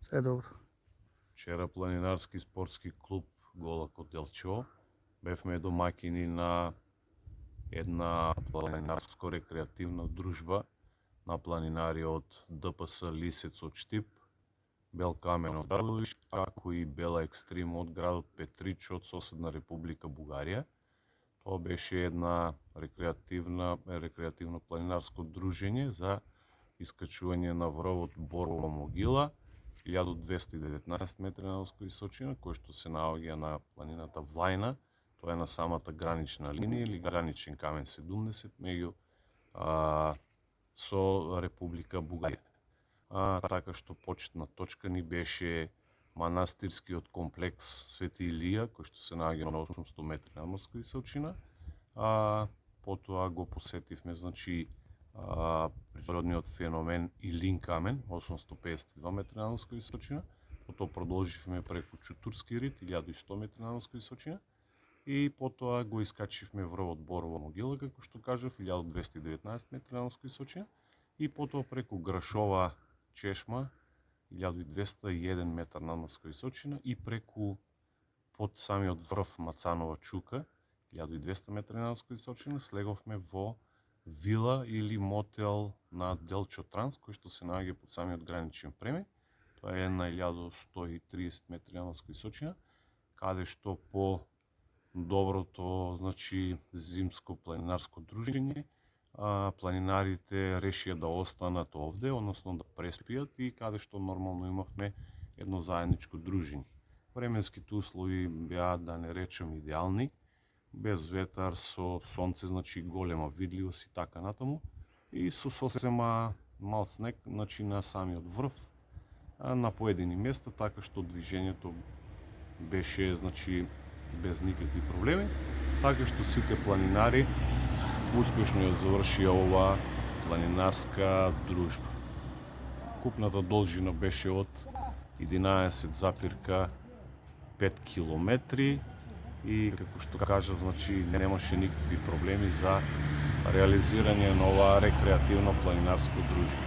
Sve je dobro. Вчера планинарски спортски клуб Гола Котелчо бевме домакини на една планинарско-рекреативна дружба на планинари од ДПС Лисец од Штип, Бел Камен од Радовиш, како и Бела Екстрим од градот Петрич од соседна Република Бугарија. Тоа беше една рекреативно планинарско дружење за искачување на врвот Борова могила, 1219 метри надморска височина, кој што се наоѓа на планината Влајна. Тоа е на самата гранична линија или граничен камен 70 меѓу со Република Бугарија. Така што почетна точка ни беше манастирскиот комплекс Свети Илија, кој што се наоѓа на 800 метри надморска височина. Потоа го посетивме, значи, природниот феномен Илин камен, 852 метри надморска височина. Потоа продолживме преку Чутурски рид, 1100 метри надморска височина. И потоа го искачивме врвот Борова могила, како што кажав, 1219 метри надморска височина. И потоа преку Грашова чешма, 1201 метар надморска височина, и преку под самиот врв Мацанова чука, 1200 метри надморска височина, слеговме во вила или мотел на Делчо Транс, кој што се наоѓа под самиот граничен премеј. Тоа е на 1130 метри надморска височина, каде што по доброто, значи, зимско планинарско дружење, планинарите решија да останат овде, односно да преспијат, и каде што нормално имавме едно заедничко дружење. Временските услови беа, да не речем, идеални, без ветар, со сонце, значи голема видливост и така натаму, и со сосема мал снег, значи на самиот врв, на поедини места, така што движењето беше, значи, без никакви проблеми, така што сите планинари успешно ја завршија оваа планинарска дружба. Купната должина беше од 11,5 километри и, како што кажав, значи, немаше никакви проблеми за реализирање на оваа рекреативно планинарско дружба.